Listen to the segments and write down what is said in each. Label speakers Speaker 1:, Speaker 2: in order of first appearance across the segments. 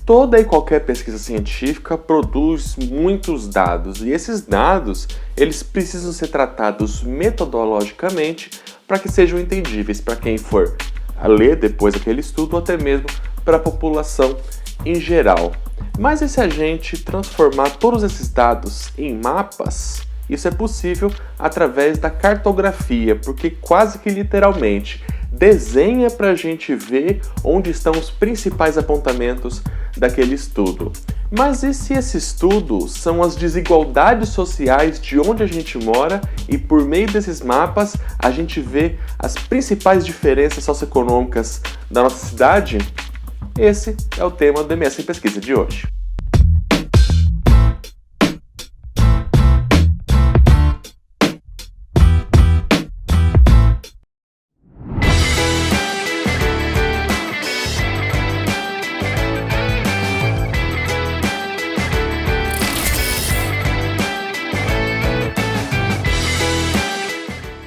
Speaker 1: Toda e qualquer pesquisa científica produz muitos dados e esses dados eles precisam ser tratados metodologicamente para que sejam entendíveis para quem for a ler depois aquele estudo ou até mesmo para a população em geral. Mas e se a gente transformar todos esses dados em mapas? Isso é possível através da cartografia, porque quase que literalmente desenha para a gente ver onde estão os principais apontamentos daquele estudo. Mas e se esse estudo são as desigualdades sociais de onde a gente mora e por meio desses mapas a gente vê as principais diferenças socioeconômicas da nossa cidade? Esse é o tema do MS em Pesquisa de hoje.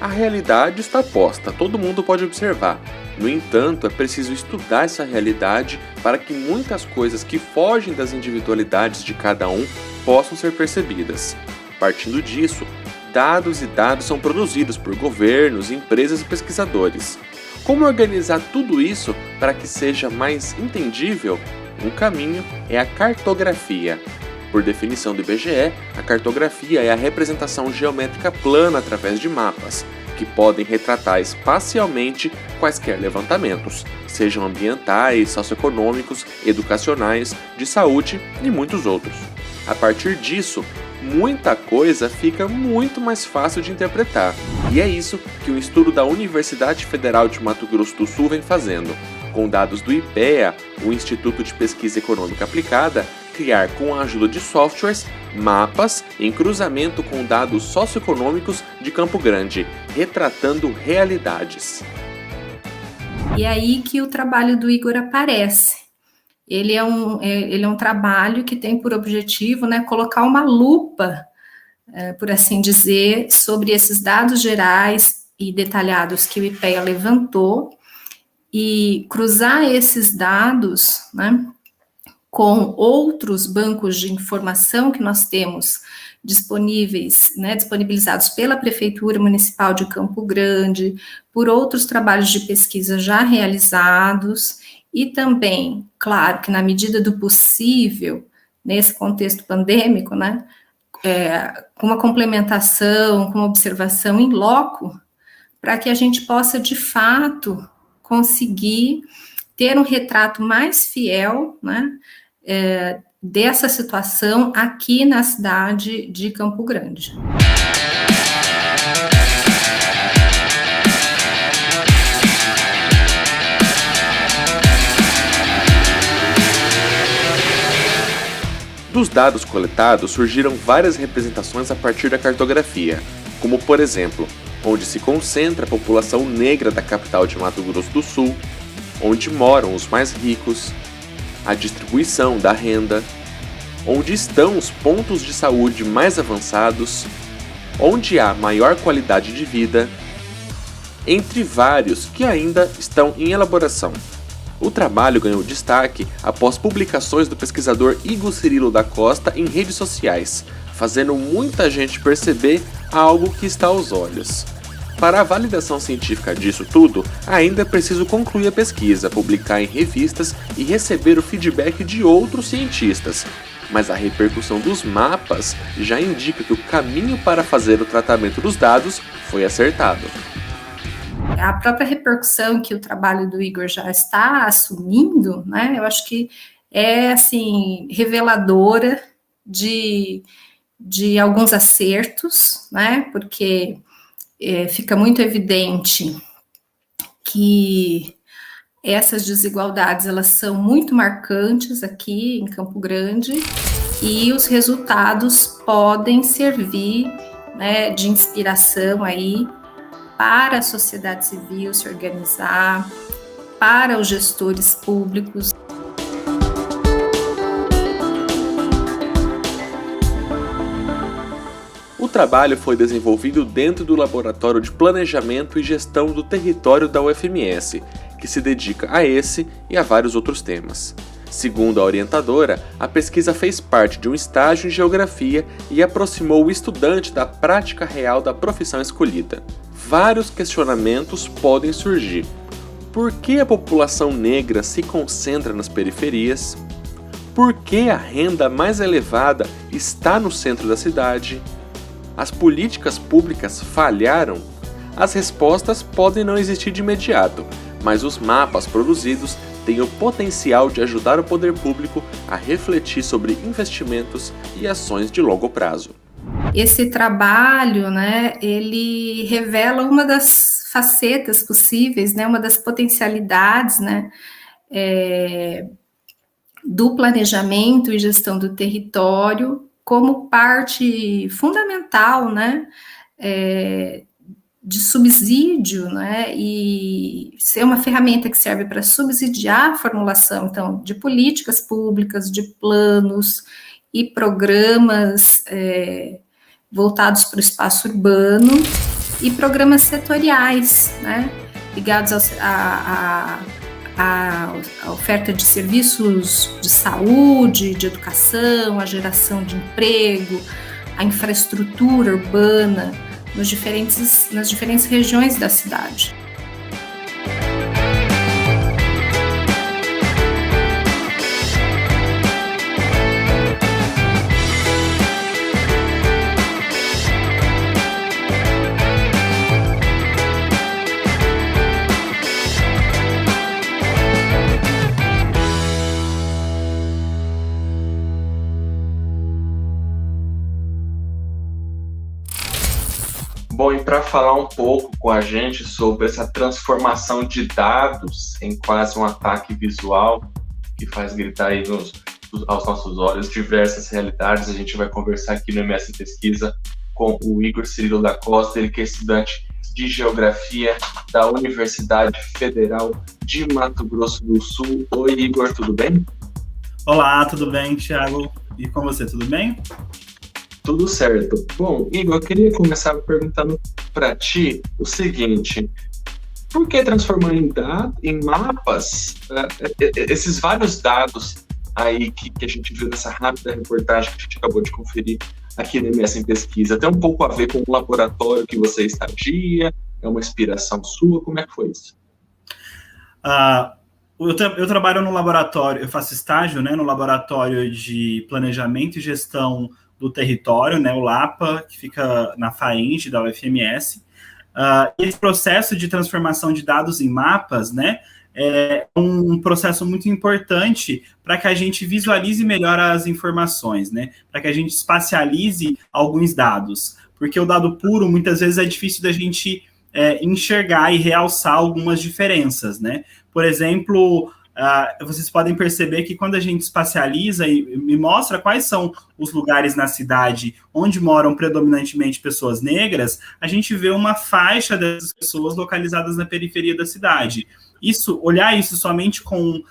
Speaker 1: A realidade está posta, todo mundo pode observar. No entanto, é preciso estudar essa realidade para que muitas coisas que fogem das individualidades de cada um possam ser percebidas. Partindo disso, dados são produzidos por governos, empresas e pesquisadores. Como organizar tudo isso para que seja mais entendível? Um caminho é a cartografia. Por definição do IBGE, a cartografia é a representação geométrica plana através de mapas, que podem retratar espacialmente quaisquer levantamentos, sejam ambientais, socioeconômicos, educacionais, de saúde e muitos outros. A partir disso, muita coisa fica muito mais fácil de interpretar. E é isso que um estudo da Universidade Federal de Mato Grosso do Sul vem fazendo. Com dados do IPEA, o Instituto de Pesquisa Econômica Aplicada, criar com a ajuda de softwares, mapas em cruzamento com dados socioeconômicos de Campo Grande, retratando realidades.
Speaker 2: E é aí que o trabalho do Igor aparece. Ele é um trabalho que tem por objetivo, colocar uma lupa, por assim dizer, sobre esses dados gerais e detalhados que o IPEA levantou e cruzar esses dados, com outros bancos de informação que nós temos disponibilizados pela Prefeitura Municipal de Campo Grande, por outros trabalhos de pesquisa já realizados, e também, claro, que na medida do possível, nesse contexto pandêmico, com uma complementação, com uma observação in loco, para que a gente possa, de fato, conseguir ter um retrato mais fiel, dessa situação aqui na cidade de Campo Grande.
Speaker 1: Dos dados coletados surgiram várias representações a partir da cartografia, como por exemplo, onde se concentra a população negra da capital de Mato Grosso do Sul, onde moram os mais ricos, a distribuição da renda, onde estão os pontos de saúde mais avançados, onde há maior qualidade de vida, entre vários que ainda estão em elaboração. O trabalho ganhou destaque após publicações do pesquisador Igor Cirilo da Costa em redes sociais, fazendo muita gente perceber algo que está aos olhos. Para a validação científica disso tudo, ainda é preciso concluir a pesquisa, publicar em revistas e receber o feedback de outros cientistas. Mas a repercussão dos mapas já indica que o caminho para fazer o tratamento dos dados foi acertado.
Speaker 2: A própria repercussão que o trabalho do Igor já está assumindo, eu acho que é, reveladora de alguns acertos, porque fica muito evidente que essas desigualdades, elas são muito marcantes aqui em Campo Grande e os resultados podem servir, de inspiração aí para a sociedade civil se organizar, para os gestores públicos.
Speaker 1: O trabalho foi desenvolvido dentro do Laboratório de Planejamento e Gestão do Território da UFMS, que se dedica a esse e a vários outros temas. Segundo a orientadora, a pesquisa fez parte de um estágio em geografia e aproximou o estudante da prática real da profissão escolhida. Vários questionamentos podem surgir. Por que a população negra se concentra nas periferias? Por que a renda mais elevada está no centro da cidade? As políticas públicas falharam? As respostas podem não existir de imediato, mas os mapas produzidos têm o potencial de ajudar o poder público a refletir sobre investimentos e ações de longo prazo.
Speaker 2: Esse trabalho, né, ele revela uma das facetas possíveis, né, uma das potencialidades, né, do planejamento e gestão do território como parte fundamental, né, de subsídio, né, e ser uma ferramenta que serve para subsidiar a formulação, então, de políticas públicas, de planos e programas voltados para o espaço urbano e programas setoriais, né, ligados à oferta de serviços de saúde, de educação, à geração de emprego, à infraestrutura urbana, nas diferentes regiões da cidade.
Speaker 1: Bom, e para falar um pouco com a gente sobre essa transformação de dados em quase um ataque visual que faz gritar aí aos nossos olhos diversas realidades, a gente vai conversar aqui no MS Pesquisa com o Igor Cirilo da Costa, ele que é estudante de Geografia da Universidade Federal de Mato Grosso do Sul. Oi, Igor, tudo bem?
Speaker 3: Olá, tudo bem, Thiago? E com você, tudo bem?
Speaker 1: Tudo certo. Bom, Igor, eu queria começar perguntando para ti o seguinte: por que transformar em mapas esses vários dados aí que a gente viu nessa rápida reportagem que a gente acabou de conferir aqui no MS em Pesquisa? Tem um pouco a ver com o laboratório que você estagia? É uma inspiração sua? Como é que foi isso?
Speaker 3: Eu trabalho no laboratório, eu faço estágio, né, no laboratório de planejamento e gestão do território, né, o LAPA, que fica na FAENG, da UFMS. Esse processo de transformação de dados em mapas, né, é um processo muito importante para que a gente visualize melhor as informações, né, para que a gente espacialize alguns dados, porque o dado puro, muitas vezes, é difícil da gente enxergar e realçar algumas diferenças, né. Por exemplo, vocês podem perceber que quando a gente espacializa e me mostra quais são os lugares na cidade onde moram predominantemente pessoas negras, a gente vê uma faixa dessas pessoas localizadas na periferia da cidade. Olhar isso somente com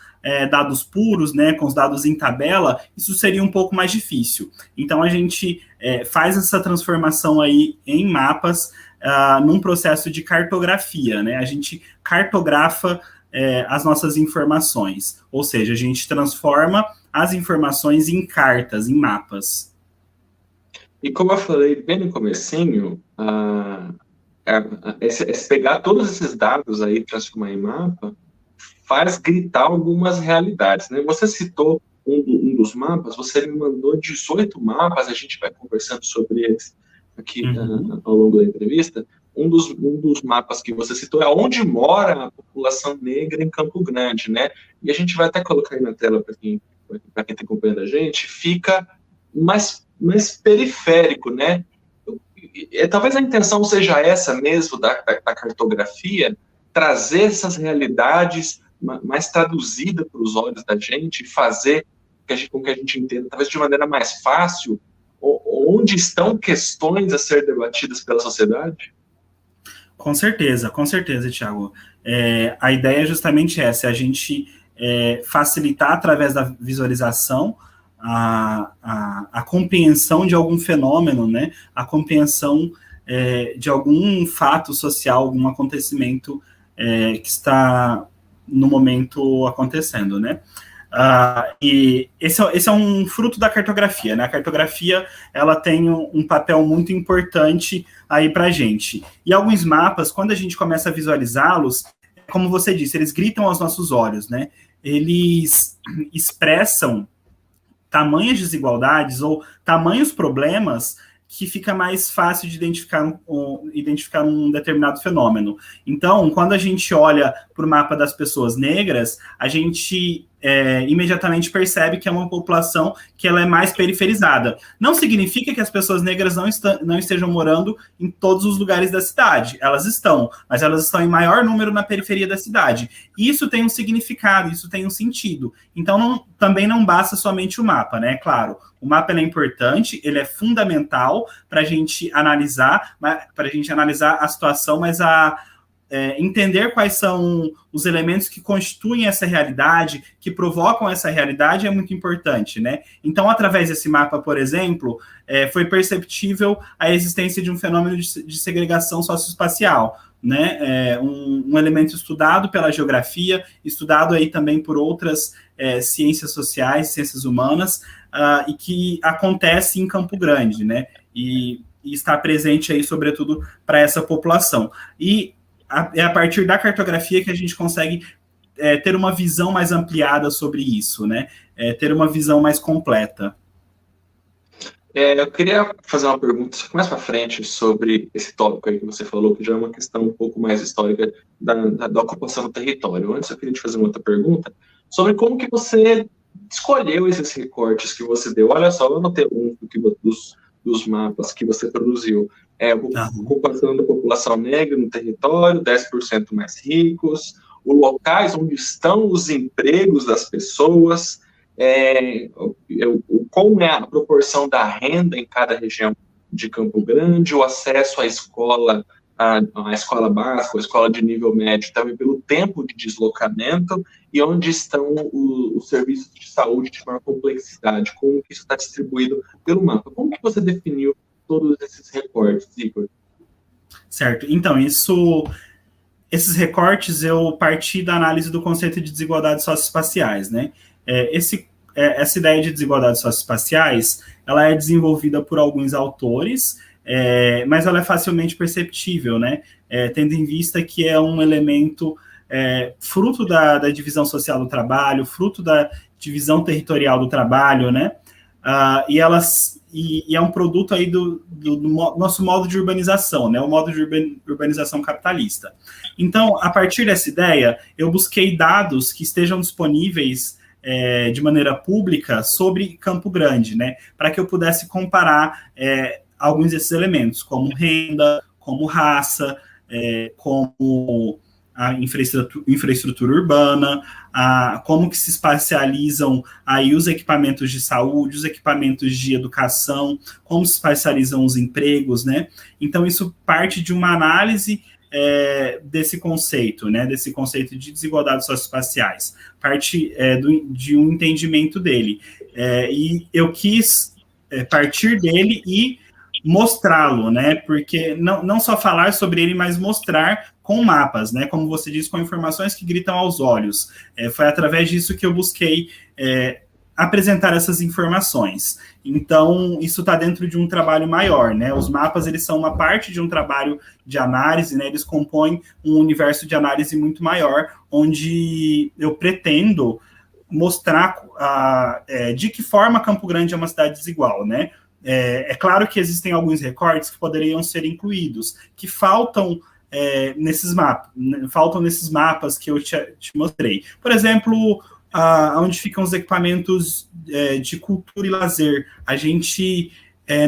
Speaker 3: dados puros, né, com os dados em tabela, isso seria um pouco mais difícil. Então a gente faz essa transformação aí em mapas num processo de cartografia, né? A gente cartografa as nossas informações, ou seja, a gente transforma as informações em cartas, em mapas.
Speaker 1: E como eu falei bem no comecinho, pegar todos esses dados aí, transformar em mapa, faz gritar algumas realidades, né? Você citou um dos mapas, você me mandou 18 mapas, a gente vai conversando sobre eles aqui ao longo da entrevista. Um dos mapas que você citou é onde mora a população negra em Campo Grande, né? E a gente vai até colocar aí na tela para quem está acompanhando a gente, fica mais periférico, né? Talvez a intenção seja essa mesmo da cartografia, trazer essas realidades mais traduzidas para os olhos da gente, fazer com que a gente entenda, talvez de maneira mais fácil, onde estão questões a ser debatidas pela sociedade?
Speaker 3: Com certeza, Thiago. A ideia é justamente essa, a gente facilitar através da visualização a compreensão de algum fenômeno, né? A compreensão de algum fato social, algum acontecimento que está no momento acontecendo, né? E esse é um fruto da cartografia, né? A cartografia, ela tem um papel muito importante aí para a gente. E alguns mapas, quando a gente começa a visualizá-los, como você disse, eles gritam aos nossos olhos, né? Eles expressam tamanhas desigualdades ou tamanhos problemas que fica mais fácil de identificar um determinado fenômeno. Então, quando a gente olha para o mapa das pessoas negras, a gente imediatamente percebe que é uma população que ela é mais periferizada. Não significa que as pessoas negras não estejam morando em todos os lugares da cidade. Elas estão, mas elas estão em maior número na periferia da cidade. Isso tem um significado, isso tem um sentido. Então, também não basta somente o mapa, né? Claro, o mapa é importante, ele é fundamental para a gente analisar a situação, mas entender quais são os elementos que constituem essa realidade, que provocam essa realidade, é muito importante, né? Então, através desse mapa, por exemplo, foi perceptível a existência de um fenômeno de segregação socioespacial, né? Um elemento estudado pela geografia, estudado aí também por outras ciências sociais, ciências humanas, e que acontece em Campo Grande, né? E está presente aí, sobretudo, para essa população. E é a partir da cartografia que a gente consegue ter uma visão mais ampliada sobre isso, né? Ter uma visão mais completa.
Speaker 1: Eu queria fazer uma pergunta mais para frente sobre esse tópico aí que você falou, que já é uma questão um pouco mais histórica da ocupação do território. Antes, eu queria te fazer uma outra pergunta sobre como que você escolheu esses recortes que você deu. Olha só, eu anotei um dos mapas que você produziu. Ocupação da população negra no território, 10% mais ricos, os locais onde estão os empregos das pessoas, como é a proporção da renda em cada região de Campo Grande, o acesso à escola, a escola básica, a escola de nível médio, também pelo tempo de deslocamento, e onde estão os serviços de saúde de maior complexidade, como que isso está distribuído pelo mapa. Como que você definiu todos esses recortes, Igor?
Speaker 3: Certo. Então, esses recortes eu parti da análise do conceito de desigualdades socioespaciais, né? Essa ideia de desigualdades socioespaciais, ela é desenvolvida por alguns autores, mas ela é facilmente perceptível, né? Tendo em vista que é um elemento fruto da divisão social do trabalho, fruto da divisão territorial do trabalho, né? E é um produto aí do nosso modo de urbanização, né? O modo de urbanização capitalista. Então, a partir dessa ideia, eu busquei dados que estejam disponíveis de maneira pública sobre Campo Grande, né? Para que eu pudesse comparar alguns desses elementos, como renda, como raça, como a infraestrutura urbana, como que se espacializam aí os equipamentos de saúde, os equipamentos de educação, como se espacializam os empregos, né? Então, isso parte de uma análise desse conceito, né? Desse conceito de desigualdades socioespaciais. Parte de um entendimento dele. E eu quis partir dele e mostrá-lo, né? Porque não só falar sobre ele, mas mostrar com mapas, né? Como você diz, com informações que gritam aos olhos. Foi através disso que eu busquei apresentar essas informações. Então, isso está dentro de um trabalho maior, né? Os mapas, eles são uma parte de um trabalho de análise, né? Eles compõem um universo de análise muito maior, onde eu pretendo mostrar de que forma Campo Grande é uma cidade desigual, né? É claro que existem alguns recortes que poderiam ser incluídos, que faltam nesses mapas que eu te mostrei. Por exemplo, onde ficam os equipamentos de cultura e lazer. A gente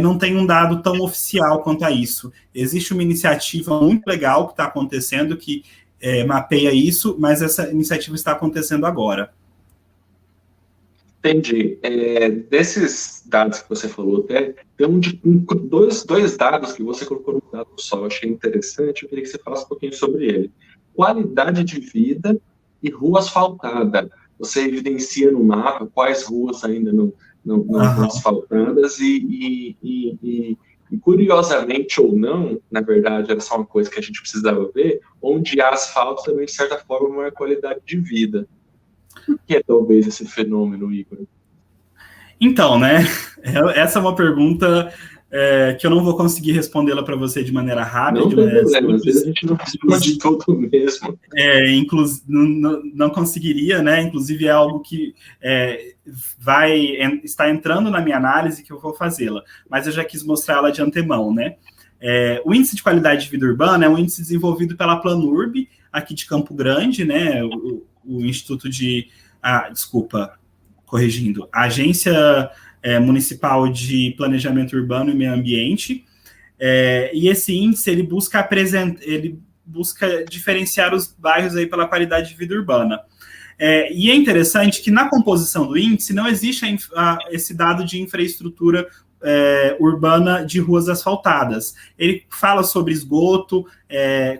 Speaker 3: não tem um dado tão oficial quanto a isso. Existe uma iniciativa muito legal que está acontecendo, que mapeia isso, mas essa iniciativa está acontecendo agora.
Speaker 1: Entendi. Desses dados que você falou, tem dois dados que você colocou no dado só, eu achei interessante, eu queria que você falasse um pouquinho sobre ele. Qualidade de vida e rua asfaltada. Você evidencia no mapa quais ruas ainda não estão asfaltadas e curiosamente ou não, na verdade, era só uma coisa que a gente precisava ver, onde há asfalto também, de certa forma, uma qualidade de vida. Por que talvez esse fenômeno, Igor?
Speaker 3: Então, né, essa é uma pergunta que eu não vou conseguir respondê-la para você de maneira rápida.
Speaker 1: Não tem problema, às vezes a gente não precisa de tudo mesmo.
Speaker 3: Não conseguiria, né? Inclusive é algo que está entrando na minha análise que eu vou fazê-la, mas eu já quis mostrá-la de antemão, né? O Índice de Qualidade de Vida Urbana é um índice desenvolvido pela Planurb, aqui de Campo Grande, né? O Instituto de... corrigindo, a Agência Municipal de Planejamento Urbano e Meio Ambiente, e esse índice ele busca diferenciar os bairros aí pela qualidade de vida urbana. E é interessante que na composição do índice não existe esse dado de infraestrutura urbana de ruas asfaltadas. Ele fala sobre esgoto,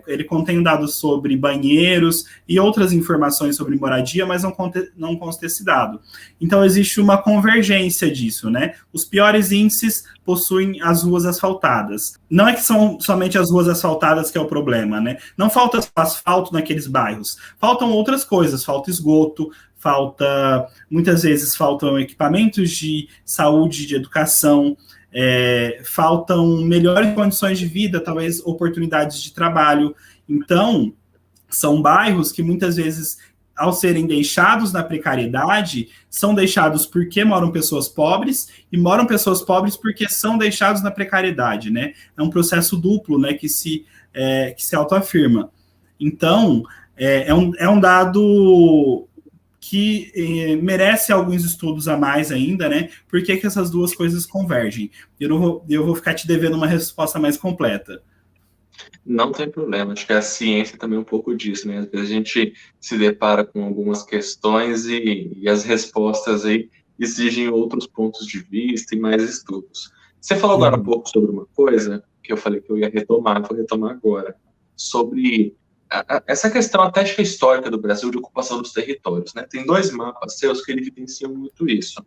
Speaker 3: ele contém dados sobre banheiros e outras informações sobre moradia, mas não consta esse dado. Então, existe uma convergência disso, né? Os piores índices possuem as ruas asfaltadas. Não é que são somente as ruas asfaltadas que é o problema, né? Não falta asfalto naqueles bairros. Faltam outras coisas, falta esgoto, muitas vezes faltam equipamentos de saúde, de educação, faltam melhores condições de vida, talvez oportunidades de trabalho. Então, são bairros que muitas vezes, ao serem deixados na precariedade, são deixados porque moram pessoas pobres, e moram pessoas pobres porque são deixados na precariedade, né? É um processo duplo, né, que se autoafirma. Então, é um dado que merece alguns estudos a mais ainda, né? Por que essas duas coisas convergem? Eu vou ficar te devendo uma resposta mais completa.
Speaker 1: Não tem problema, acho que a ciência também é um pouco disso, né? Às vezes a gente se depara com algumas questões e as respostas aí exigem outros pontos de vista e mais estudos. Você falou agora há pouco sobre uma coisa que eu falei que eu ia retomar, vou retomar agora, sobre essa questão até acho que é histórica do Brasil de ocupação dos territórios, né? Tem 2 mapas seus que evidenciam muito isso.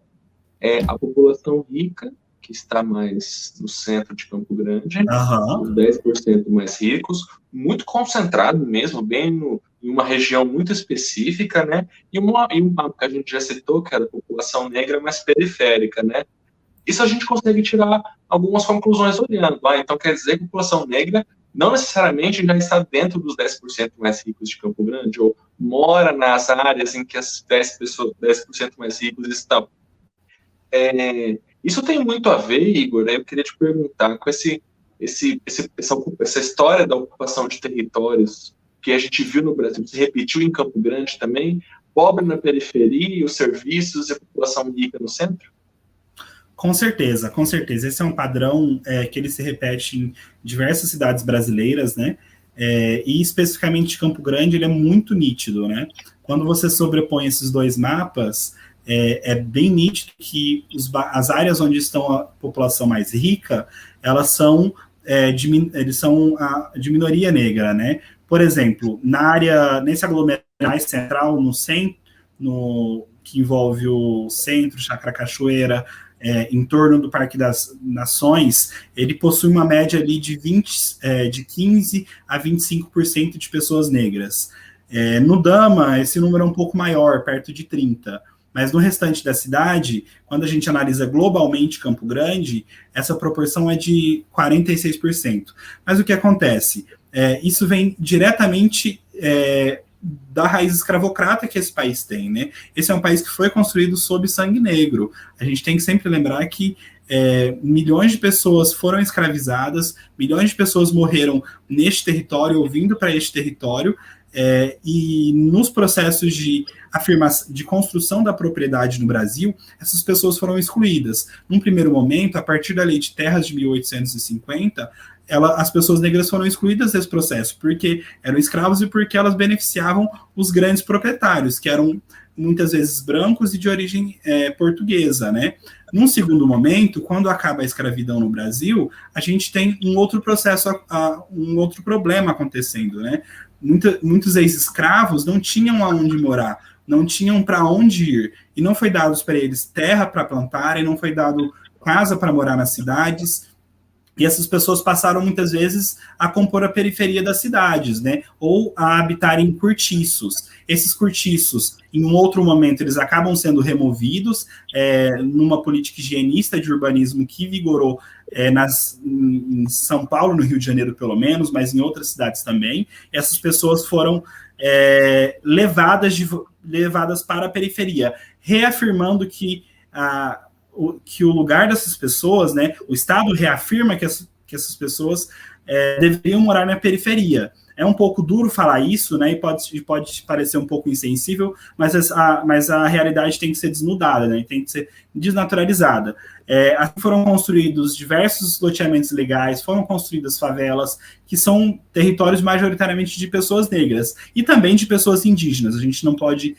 Speaker 1: A população rica, que está mais no centro de Campo Grande, os 10% mais ricos, muito concentrado mesmo, bem em uma região muito específica, né? E um mapa que a gente já citou, que era a população negra mais periférica, né? Isso a gente consegue tirar algumas conclusões olhando. Então quer dizer que a população negra não necessariamente já está dentro dos 10% mais ricos de Campo Grande, ou mora nas áreas em que as 10% mais ricos estão. Isso tem muito a ver, Igor, eu queria te perguntar, com essa história da ocupação de territórios que a gente viu no Brasil, se repetiu em Campo Grande também, pobre na periferia, os serviços e a população rica no centro?
Speaker 3: Com certeza, com certeza. Esse é um padrão que ele se repete em diversas cidades brasileiras, né? E especificamente Campo Grande, ele é muito nítido, né? Quando você sobrepõe esses 2 mapas, é bem nítido que as áreas onde estão a população mais rica, eles são de minoria negra, né? Por exemplo, nesse aglomerado mais central, no centro, que envolve o centro, Chácara Cachoeira, em torno do Parque das Nações, ele possui uma média ali de 15% a 25% de pessoas negras. No Dama, esse número é um pouco maior, perto de 30%. Mas no restante da cidade, quando a gente analisa globalmente Campo Grande, essa proporção é de 46%. Mas o que acontece? Isso vem diretamente da raiz escravocrata que esse país tem, né? Esse é um país que foi construído sob sangue negro. A gente tem que sempre lembrar que milhões de pessoas foram escravizadas, milhões de pessoas morreram neste território, ou vindo para este território, e nos processos de construção da propriedade no Brasil, essas pessoas foram excluídas. Num primeiro momento, a partir da Lei de Terras de 1850, as pessoas negras foram excluídas desse processo, porque eram escravos e porque elas beneficiavam os grandes proprietários, que eram muitas vezes brancos e de origem portuguesa, né? Num segundo momento, quando acaba a escravidão no Brasil, a gente tem um outro processo, um outro problema acontecendo, né? Muitos ex-escravos não tinham aonde morar, não tinham para onde ir, e não foi dado para eles terra para plantar, e não foi dado casa para morar nas cidades. E essas pessoas passaram, muitas vezes, a compor a periferia das cidades, né? Ou a habitar em cortiços. Esses cortiços, em um outro momento, eles acabam sendo removidos numa política higienista de urbanismo que vigorou em São Paulo, no Rio de Janeiro, pelo menos, mas em outras cidades também. Essas pessoas foram levadas para a periferia, reafirmando que o lugar dessas pessoas, né, o Estado reafirma que essas pessoas deveriam morar na periferia. É um pouco duro falar isso, né, e pode parecer um pouco insensível, mas a realidade tem que ser desnudada, né, tem que ser desnaturalizada. Assim foram construídos diversos loteamentos legais, foram construídas favelas, que são territórios majoritariamente de pessoas negras, e também de pessoas indígenas. A gente não pode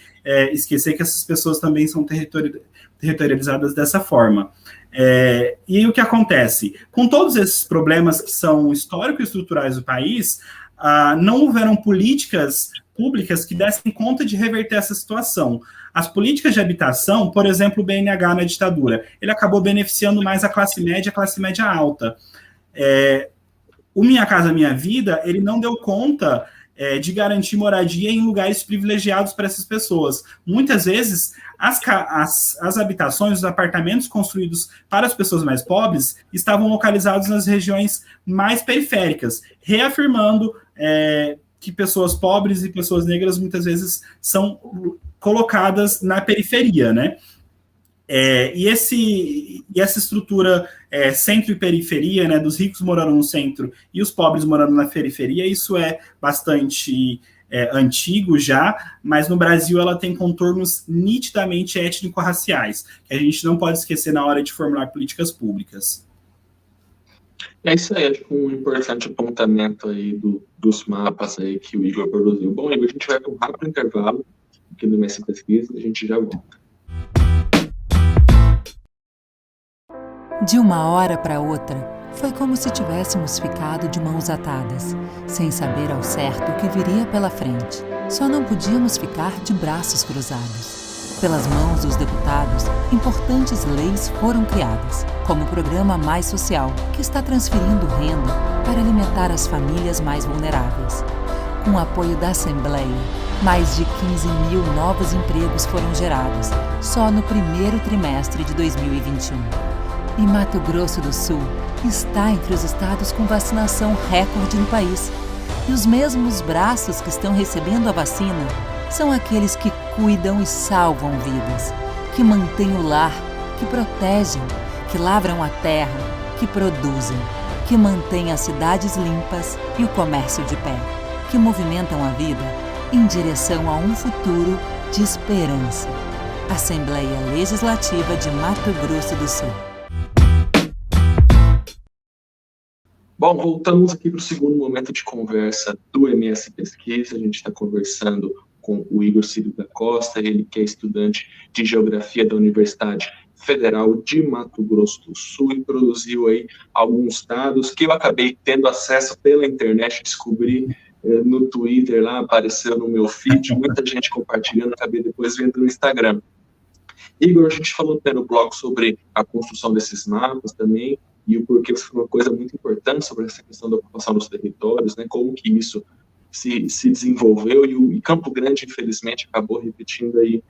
Speaker 3: esquecer que essas pessoas também são territorializadas dessa forma. E aí, o que acontece? Com todos esses problemas que são históricos e estruturais do país, não houveram políticas públicas que dessem conta de reverter essa situação. As políticas de habitação, por exemplo, o BNH na ditadura, ele acabou beneficiando mais a classe média alta. O Minha Casa Minha Vida, ele não deu conta de garantir moradia em lugares privilegiados para essas pessoas. Muitas vezes, as habitações, os apartamentos construídos para as pessoas mais pobres estavam localizados nas regiões mais periféricas, reafirmando que pessoas pobres e pessoas negras muitas vezes são colocadas na periferia, né? E essa estrutura centro e periferia, né, dos ricos morando no centro e os pobres morando na periferia, isso é bastante antigo já, mas no Brasil ela tem contornos nitidamente étnico-raciais, que a gente não pode esquecer na hora de formular políticas públicas.
Speaker 1: É isso aí, acho que um importante apontamento aí dos mapas aí que o Igor produziu. Bom, Igor, a gente vai para um rápido intervalo aqui do MS Pesquisa e a gente já volta.
Speaker 4: De uma hora para outra, foi como se tivéssemos ficado de mãos atadas, sem saber ao certo o que viria pela frente. Só não podíamos ficar de braços cruzados. Pelas mãos dos deputados, importantes leis foram criadas, como o Programa Mais Social, que está transferindo renda para alimentar as famílias mais vulneráveis. Com o apoio da Assembleia, mais de 15 mil novos empregos foram gerados, só no primeiro trimestre de 2021. E Mato Grosso do Sul está entre os estados com vacinação recorde no país. E os mesmos braços que estão recebendo a vacina são aqueles que cuidam e salvam vidas, que mantêm o lar, que protegem, que lavram a terra, que produzem, que mantêm as cidades limpas e o comércio de pé, que movimentam a vida em direção a um futuro de esperança. Assembleia Legislativa de Mato Grosso do Sul.
Speaker 1: Bom, voltamos aqui para o segundo momento de conversa do MS Pesquisa. A gente está conversando com o Igor Círio da Costa, ele que é estudante de Geografia da Universidade Federal de Mato Grosso do Sul e produziu aí alguns dados que eu acabei tendo acesso pela internet, descobri no Twitter, lá apareceu no meu feed, muita gente compartilhando, acabei depois vendo no Instagram. Igor, a gente falou até no blog sobre a construção desses mapas também, e o porquê foi uma coisa muito importante sobre essa questão da ocupação dos territórios, né, como que isso se desenvolveu, e Campo Grande, infelizmente, acabou repetindo aí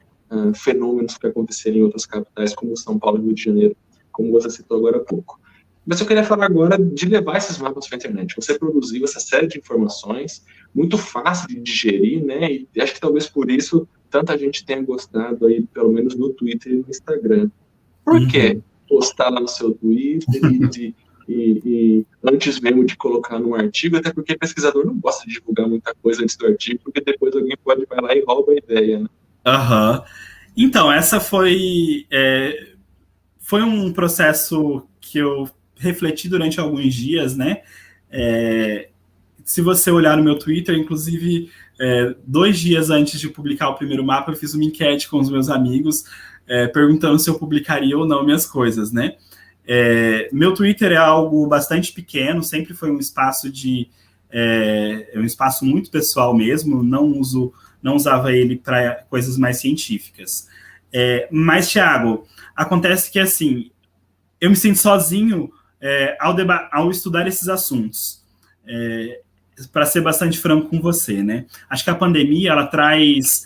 Speaker 1: fenômenos que aconteceram em outras capitais, como São Paulo e Rio de Janeiro, como você citou agora há pouco. Mas eu queria falar agora de levar esses mapas para a internet. Você produziu essa série de informações, muito fácil de digerir, né, e acho que talvez por isso tanta gente tenha gostado aí, pelo menos no Twitter e no Instagram. Por quê? Postar lá no seu Twitter e antes mesmo de colocar num artigo, até porque pesquisador não gosta de divulgar muita coisa antes do artigo, porque depois alguém pode vai lá e rouba a ideia, né?
Speaker 3: Então, essa foi um processo que eu refleti durante alguns dias, né? Se você olhar no meu Twitter, inclusive, 2 dias antes de publicar o primeiro mapa, eu fiz uma enquete com os meus amigos, perguntando se eu publicaria ou não minhas coisas, né? Meu Twitter é algo bastante pequeno, sempre foi um espaço um espaço muito pessoal mesmo, não usava ele para coisas mais científicas. Mas, Thiago, acontece que, assim, eu me sinto sozinho ao estudar esses assuntos, para ser bastante franco com você, né? Acho que a pandemia, ela traz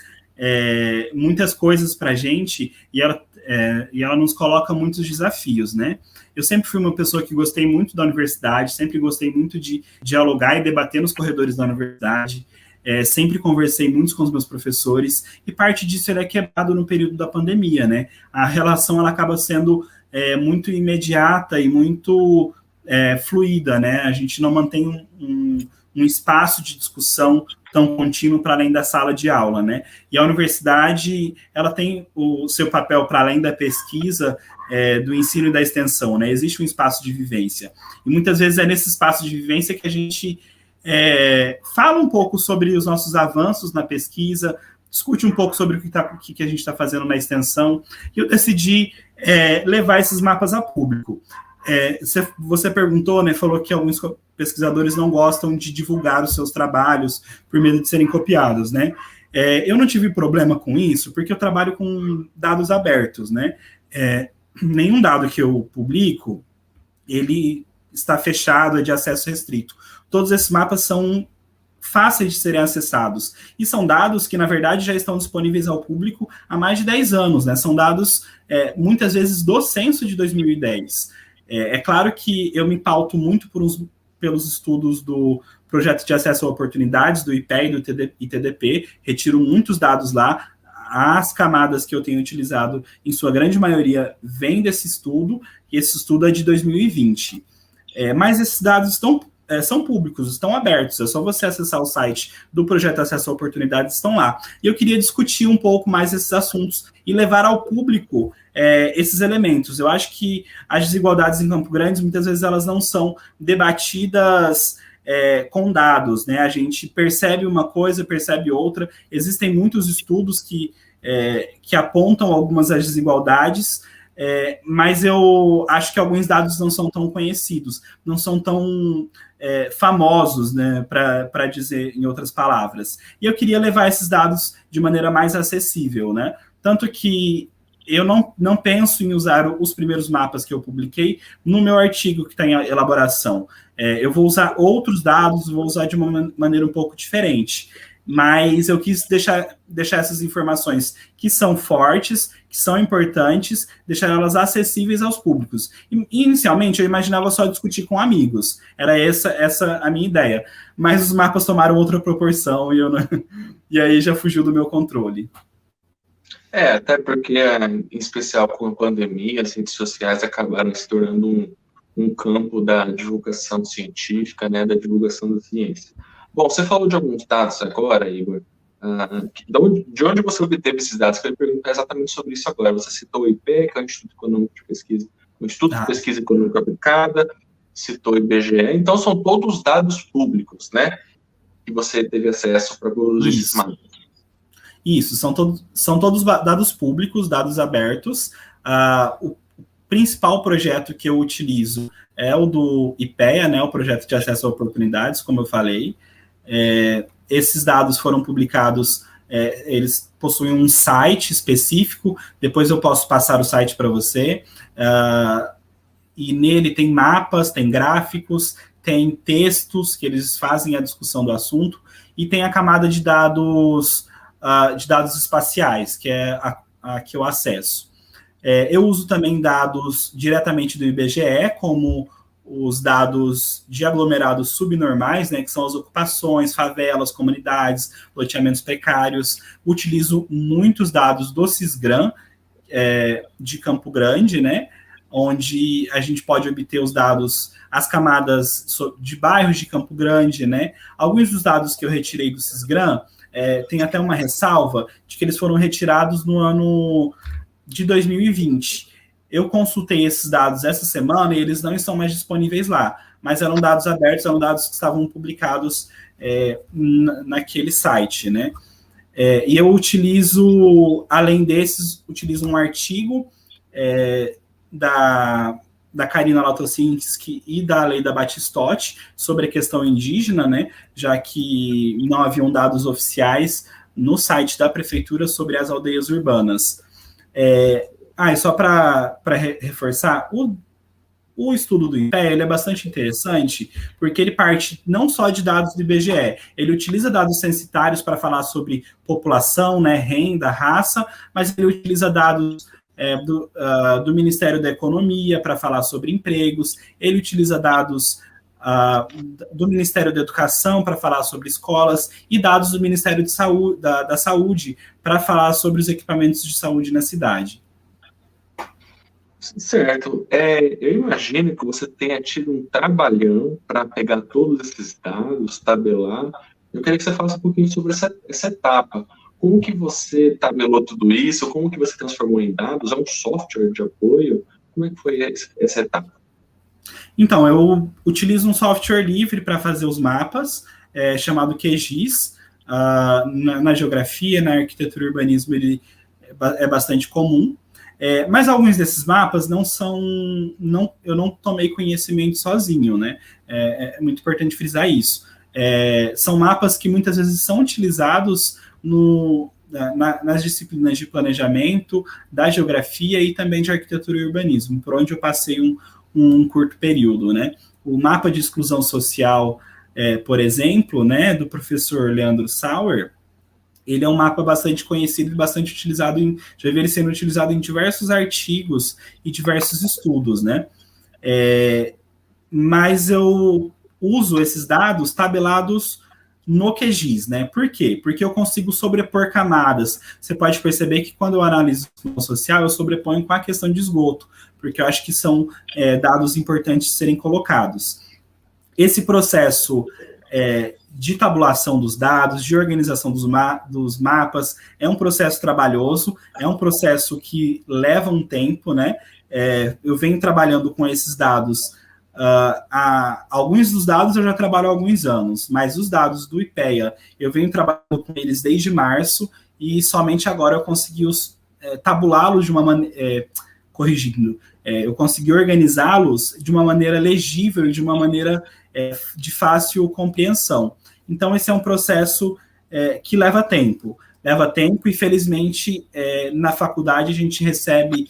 Speaker 3: muitas coisas para a gente e ela nos coloca muitos desafios, né? Eu sempre fui uma pessoa que gostei muito da universidade, sempre gostei muito de dialogar e debater nos corredores da universidade, sempre conversei muito com os meus professores, e parte disso é quebrado no período da pandemia, né? A relação, ela acaba sendo muito imediata e muito fluida, né? A gente não mantém um espaço de discussão tão contínuo para além da sala de aula, né? E a universidade, ela tem o seu papel para além da pesquisa, do ensino e da extensão, né? Existe um espaço de vivência. E muitas vezes é nesse espaço de vivência que a gente fala um pouco sobre os nossos avanços na pesquisa, discute um pouco sobre o que a gente está fazendo na extensão, e eu decidi levar esses mapas a público. Você perguntou, né, falou que alguns pesquisadores não gostam de divulgar os seus trabalhos por medo de serem copiados, né? Eu não tive problema com isso, porque eu trabalho com dados abertos, né? Nenhum dado que eu publico, ele está fechado, é de acesso restrito. Todos esses mapas são fáceis de serem acessados, e são dados que, na verdade, já estão disponíveis ao público há mais de 10 anos, né? São dados, muitas vezes, do censo de 2010. É claro que eu me pauto muito pelos estudos do Projeto de Acesso a Oportunidades, do IPE e do ITDP, retiro muitos dados lá. As camadas que eu tenho utilizado, em sua grande maioria, vêm desse estudo, e esse estudo é de 2020. Mas esses dados são públicos, estão abertos, é só você acessar o site do Projeto de Acesso a Oportunidades, estão lá. E eu queria discutir um pouco mais esses assuntos e levar ao público esses elementos. Eu acho que as desigualdades em Campo Grande, muitas vezes, elas não são debatidas com dados, né? A gente percebe uma coisa, percebe outra. Existem muitos estudos que apontam algumas das desigualdades, mas eu acho que alguns dados não são tão conhecidos, não são tão famosos, né, para dizer em outras palavras. E eu queria levar esses dados de maneira mais acessível, né? Tanto que eu não penso em usar os primeiros mapas que eu publiquei no meu artigo que está em elaboração. Eu vou usar outros dados, vou usar de uma maneira um pouco diferente. Mas eu quis deixar essas informações que são fortes, que são importantes, deixar elas acessíveis aos públicos. E, inicialmente, eu imaginava só discutir com amigos. Era essa a minha ideia. Mas os mapas tomaram outra proporção e aí já fugiu do meu controle.
Speaker 1: Até porque, em especial com a pandemia, as redes sociais acabaram se tornando um campo da divulgação científica, né, da divulgação da ciência. Bom, você falou de alguns dados agora, Igor. De onde você obteve esses dados? Eu ia perguntar exatamente sobre isso agora. Você citou o IPE, que é o Instituto Econômico de Pesquisa, o Instituto de Pesquisa Econômica Aplicada, citou o IBGE. Então, são todos dados públicos, né? Que você teve acesso para produzir esses mapas.
Speaker 3: Isso, são todos dados públicos, dados abertos. O principal projeto que eu utilizo é o do IPEA, né, o Projeto de Acesso a Oportunidades, como eu falei. Esses dados foram publicados, eles possuem um site específico, depois eu posso passar o site para você, e nele tem mapas, tem gráficos, tem textos que eles fazem a discussão do assunto, e tem a camada de dados espaciais, que é a que eu acesso. Eu uso também dados diretamente do IBGE, como os dados de aglomerados subnormais, né, que são as ocupações, favelas, comunidades, loteamentos precários. Utilizo muitos dados do Cisgram, de Campo Grande, né, onde a gente pode obter os dados, as camadas de bairros de Campo Grande, né. Alguns dos dados que eu retirei do Cisgram, tem até uma ressalva de que eles foram retirados no ano de 2020. Eu consultei esses dados essa semana e eles não estão mais disponíveis lá, mas eram dados abertos, eram dados que estavam publicados naquele site, né? E eu utilizo, além desses, utilizo um artigo da Karina Latosinski e da Leida Batistotti sobre a questão indígena, né? Já que não haviam dados oficiais no site da prefeitura sobre as aldeias urbanas. E só para reforçar, O estudo do IPEA ele é bastante interessante, porque ele parte não só de dados do IBGE, ele utiliza dados censitários para falar sobre população, né, renda, raça, mas ele utiliza dados do Ministério da Economia para falar sobre empregos, ele utiliza dados do Ministério da Educação para falar sobre escolas e dados do Ministério de Saúde, da Saúde para falar sobre os equipamentos de saúde na cidade.
Speaker 1: Certo. Eu imagino que você tenha tido um trabalhão para pegar todos esses dados, tabelar. Eu queria que você falasse um pouquinho sobre essa etapa. Como que você tabelou tudo isso? Como que você transformou em dados? É um software de apoio? Como é que foi essa etapa?
Speaker 3: Então, eu utilizo um software livre para fazer os mapas, chamado QGIS. Na geografia, na arquitetura e urbanismo, ele é bastante comum. Mas alguns desses mapas eu não tomei conhecimento sozinho, né? É muito importante frisar isso. São mapas que muitas vezes são utilizados nas disciplinas de planejamento, da geografia e também de arquitetura e urbanismo, por onde eu passei um curto período, né? O mapa de exclusão social, por exemplo, né, do professor Leandro Sauer, ele é um mapa bastante conhecido e bastante utilizado, já vi ele sendo utilizado em diversos artigos e diversos estudos, né? Mas eu uso esses dados tabelados no QGIS, né? Por quê? Porque eu consigo sobrepor camadas. Você pode perceber que quando eu analiso o social, eu sobreponho com a questão de esgoto, porque eu acho que são dados importantes de serem colocados. Esse processo de tabulação dos dados, de organização dos mapas, é um processo trabalhoso, é um processo que leva um tempo, né? Eu venho trabalhando com esses dados, alguns dos dados eu já trabalho há alguns anos, mas os dados do IPEA, eu venho trabalhando com eles desde março, e somente agora eu consegui tabulá-los de uma maneira, eu consegui organizá-los de uma maneira legível, de uma maneira de fácil compreensão. Então, esse é um processo que leva tempo e, felizmente, na faculdade a gente recebe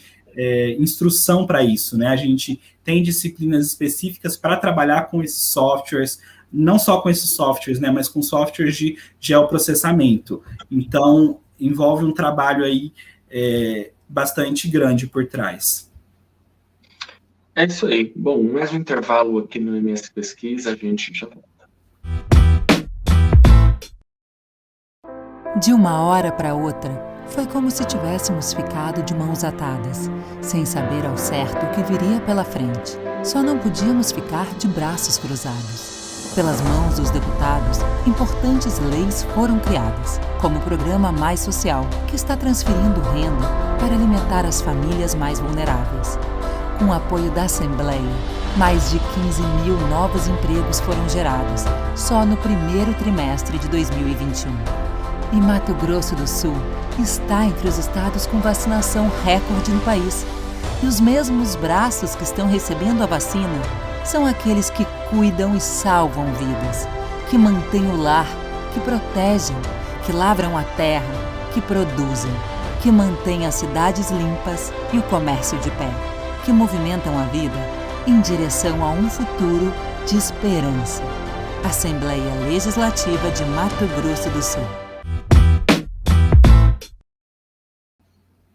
Speaker 3: instrução para isso, né? A gente tem disciplinas específicas para trabalhar com esses softwares, não só com esses softwares, né, mas com softwares de geoprocessamento. Então, envolve um trabalho aí bastante grande por trás.
Speaker 1: É isso aí. Bom, mais um intervalo aqui no MS Pesquisa, a gente já volta.
Speaker 4: De uma hora para outra, foi como se tivéssemos ficado de mãos atadas, sem saber ao certo o que viria pela frente. Só não podíamos ficar de braços cruzados. Pelas mãos dos deputados, importantes leis foram criadas, como o Programa Mais Social, que está transferindo renda para alimentar as famílias mais vulneráveis. Com o apoio da Assembleia, mais de 15 mil novos empregos foram gerados, só no primeiro trimestre de 2021. E Mato Grosso do Sul está entre os estados com vacinação recorde no país. E os mesmos braços que estão recebendo a vacina são aqueles que cuidam e salvam vidas, que mantêm o lar, que protegem, que lavram a terra, que produzem, que mantêm as cidades limpas e o comércio de pé, que movimentam a vida em direção a um futuro de esperança. Assembleia Legislativa de Mato Grosso do Sul.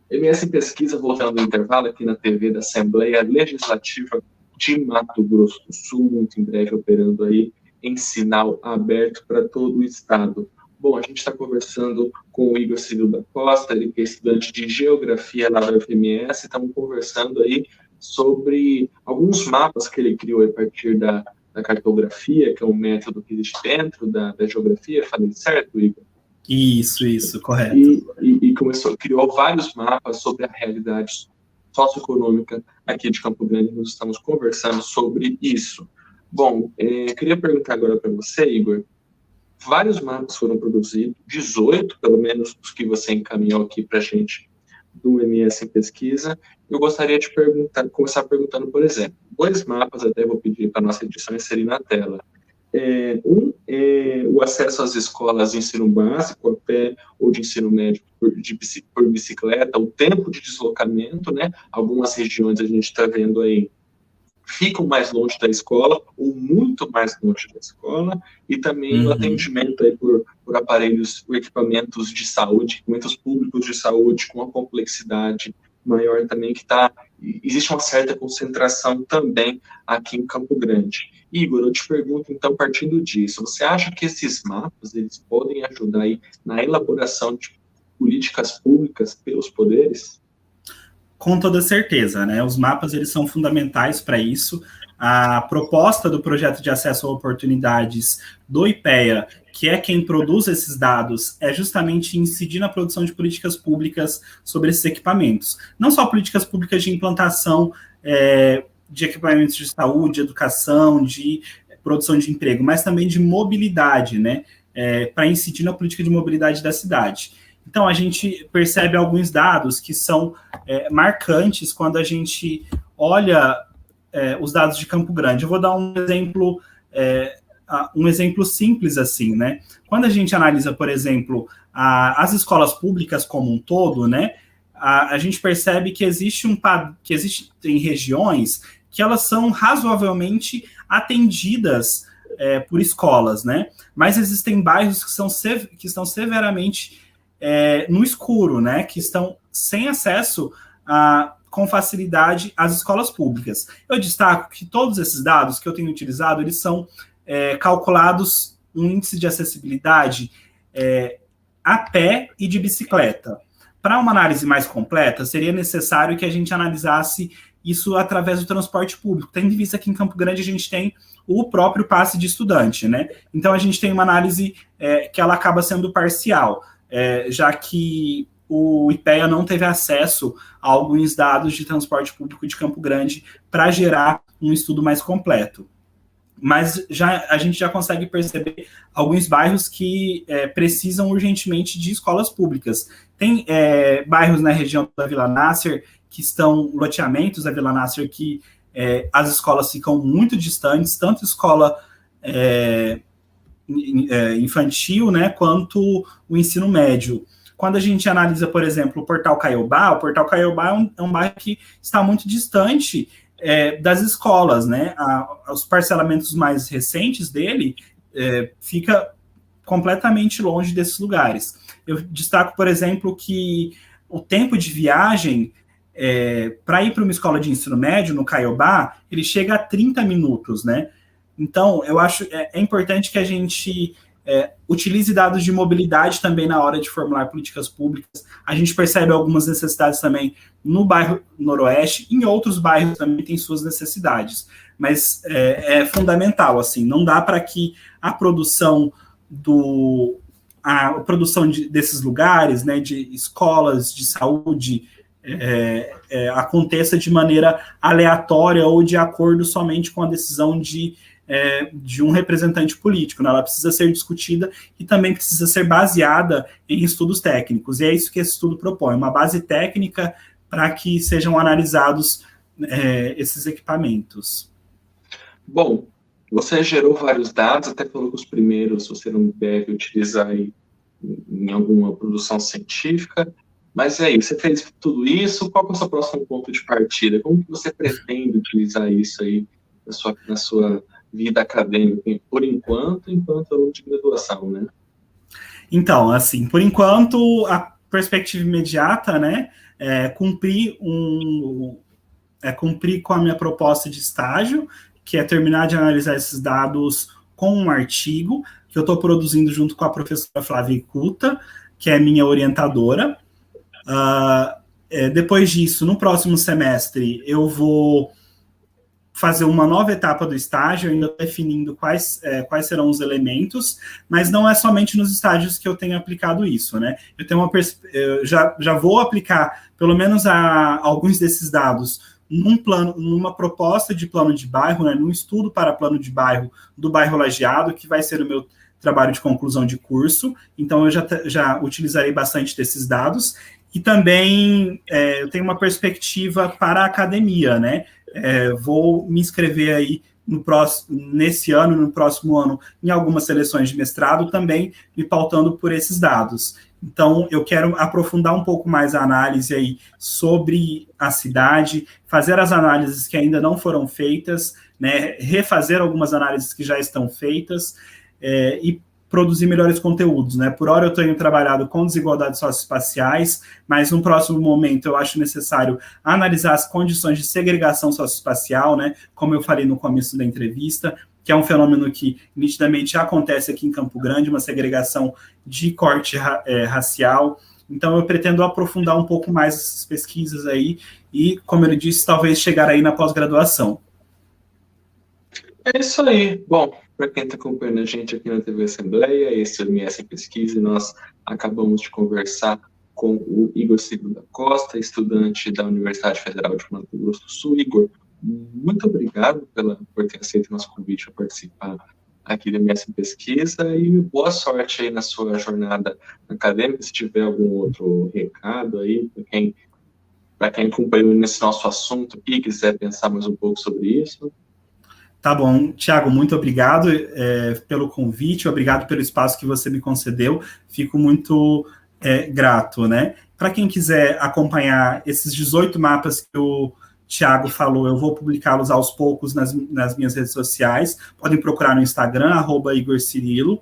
Speaker 1: MS Pesquisa, voltando ao intervalo aqui na TV da Assembleia Legislativa de Mato Grosso do Sul, muito em breve operando aí em sinal aberto para todo o estado. Bom, a gente está conversando com o Igor Cílio da Costa, ele que é estudante de Geografia lá da UFMS, estamos conversando aí sobre alguns mapas que ele criou a partir da cartografia, que é um método que existe dentro da geografia. Falei certo, Igor?
Speaker 3: Isso, correto.
Speaker 1: E criou vários mapas sobre a realidade socioeconômica aqui de Campo Grande. Nós estamos conversando sobre isso. Bom, queria perguntar agora para você, Igor. Vários mapas foram produzidos, 18, pelo menos, os que você encaminhou aqui para a gente do MS em Pesquisa. Eu gostaria de começar perguntando, por exemplo, 2 mapas, até vou pedir para a nossa edição inserir na tela. O acesso às escolas de ensino básico, a pé ou de ensino médio por bicicleta, o tempo de deslocamento, né? Algumas regiões a gente está vendo aí ficam mais longe da escola, ou muito mais longe da escola, e também o atendimento aí por aparelhos, por equipamentos de saúde, equipamentos públicos de saúde, com uma complexidade maior também, existe uma certa concentração também aqui em Campo Grande. Igor, eu te pergunto, então, partindo disso, você acha que esses mapas, eles podem ajudar aí na elaboração de políticas públicas pelos poderes?
Speaker 3: Com toda certeza, né? Os mapas, eles são fundamentais para isso. A proposta do projeto de acesso a oportunidades do IPEA, que é quem produz esses dados, é justamente incidir na produção de políticas públicas sobre esses equipamentos. Não só políticas públicas de implantação de equipamentos de saúde, de educação, de produção de emprego, mas também de mobilidade, né? Para incidir na política de mobilidade da cidade. Então, a gente percebe alguns dados que são marcantes quando a gente olha os dados de Campo Grande. Eu vou dar um exemplo simples assim, né? Quando a gente analisa, por exemplo, as escolas públicas como um todo, né? A gente percebe que existem regiões que elas são razoavelmente atendidas por escolas, né? Mas existem bairros que estão severamente no escuro, né, que estão sem acesso com facilidade às escolas públicas. Eu destaco que todos esses dados que eu tenho utilizado, eles são calculados um índice de acessibilidade a pé e de bicicleta. Para uma análise mais completa, seria necessário que a gente analisasse isso através do transporte público, tendo em vista que em Campo Grande a gente tem o próprio passe de estudante, né? Então a gente tem uma análise que ela acaba sendo parcial, já que o IPEA não teve acesso a alguns dados de transporte público de Campo Grande para gerar um estudo mais completo. Mas a gente já consegue perceber alguns bairros que precisam urgentemente de escolas públicas. Tem bairros na região da Vila Nasser, que estão loteamentos da Vila Nasser, que as escolas ficam muito distantes, tanto escola infantil, né, quanto o ensino médio. Quando a gente analisa, por exemplo, o Portal Caiobá é um bairro que está muito distante das escolas, né? Os parcelamentos mais recentes dele fica completamente longe desses lugares. Eu destaco, por exemplo, que o tempo de viagem para ir para uma escola de ensino médio no Caiobá, ele chega a 30 minutos, né? Então, eu acho importante que a gente utilize dados de mobilidade também na hora de formular políticas públicas. A gente percebe algumas necessidades também no bairro Noroeste, em outros bairros também tem suas necessidades, mas é fundamental, assim, não dá para que a produção desses lugares, né, de escolas de saúde, aconteça de maneira aleatória ou de acordo somente com a decisão de um representante político, né? Ela precisa ser discutida e também precisa ser baseada em estudos técnicos, e é isso que esse estudo propõe, uma base técnica para que sejam analisados esses equipamentos.
Speaker 1: Bom, você gerou vários dados, até falou que os primeiros você não deve utilizar em alguma produção científica, mas aí, você fez tudo isso, qual é o seu próximo ponto de partida? Como que você pretende utilizar isso aí na sua vida acadêmica, enquanto aluno de graduação, né?
Speaker 3: Então, assim, por enquanto, a perspectiva imediata, né, cumprir com a minha proposta de estágio, que é terminar de analisar esses dados com um artigo que eu estou produzindo junto com a professora Flávia Ikuta, que é minha orientadora. Depois disso, no próximo semestre, eu vou fazer uma nova etapa do estágio, ainda definindo quais serão os elementos, mas não é somente nos estágios que eu tenho aplicado isso, né? Eu já vou aplicar pelo menos alguns desses dados numa proposta de plano de bairro, né, num estudo para plano de bairro do bairro Lajeado, que vai ser o meu trabalho de conclusão de curso. Então eu já utilizarei bastante desses dados, e também eu tenho uma perspectiva para a academia, né? Vou me inscrever aí nesse ano e no próximo ano em algumas seleções de mestrado, também me pautando por esses dados. Então, eu quero aprofundar um pouco mais a análise aí sobre a cidade, fazer as análises que ainda não foram feitas, né, refazer algumas análises que já estão feitas, e produzir melhores conteúdos, né? Por hora eu tenho trabalhado com desigualdades socioespaciais, mas no próximo momento eu acho necessário analisar as condições de segregação socioespacial, né? Como eu falei no começo da entrevista, que é um fenômeno que nitidamente acontece aqui em Campo Grande, uma segregação de corte racial. Então eu pretendo aprofundar um pouco mais essas pesquisas aí e, como ele disse, talvez chegar aí na pós-graduação.
Speaker 1: É isso aí. Bom, para quem está acompanhando a gente aqui na TV Assembleia, esse é o MS Pesquisa, e nós acabamos de conversar com o Igor Cirilo da Costa, estudante da Universidade Federal de Mato Grosso do Sul. Igor, muito obrigado por ter aceito o nosso convite para participar aqui do MS Pesquisa, e boa sorte aí na sua jornada acadêmica. Se tiver algum outro recado aí para quem acompanhou nesse nosso assunto e quiser pensar mais um pouco sobre isso.
Speaker 3: Tá bom, Thiago, muito obrigado pelo convite, obrigado pelo espaço que você me concedeu, fico muito grato, né? Para quem quiser acompanhar esses 18 mapas que o Thiago falou, eu vou publicá-los aos poucos nas minhas redes sociais, podem procurar no Instagram, @IgorCirilo,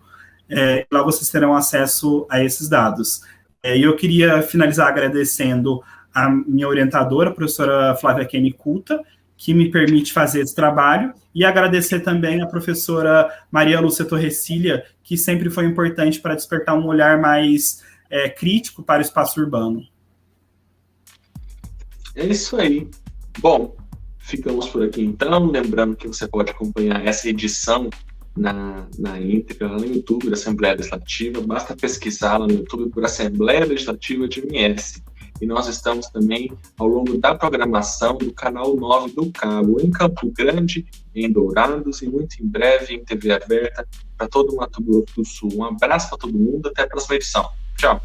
Speaker 3: lá vocês terão acesso a esses dados. E eu queria finalizar agradecendo a minha orientadora, a professora Flávia Kenny Culta, que me permite fazer esse trabalho, e agradecer também a professora Maria Lúcia Torrecilha, que sempre foi importante para despertar um olhar mais crítico para o espaço urbano.
Speaker 1: É isso aí. Bom, ficamos por aqui então, lembrando que você pode acompanhar essa edição na íntegra lá no YouTube da Assembleia Legislativa, basta pesquisar lá no YouTube por Assembleia Legislativa de MS. E nós estamos também ao longo da programação do canal 9 do Cabo, em Campo Grande, em Dourados, e muito em breve em TV aberta para todo o Mato Grosso do Sul. Um abraço para todo mundo, até a próxima edição. Tchau!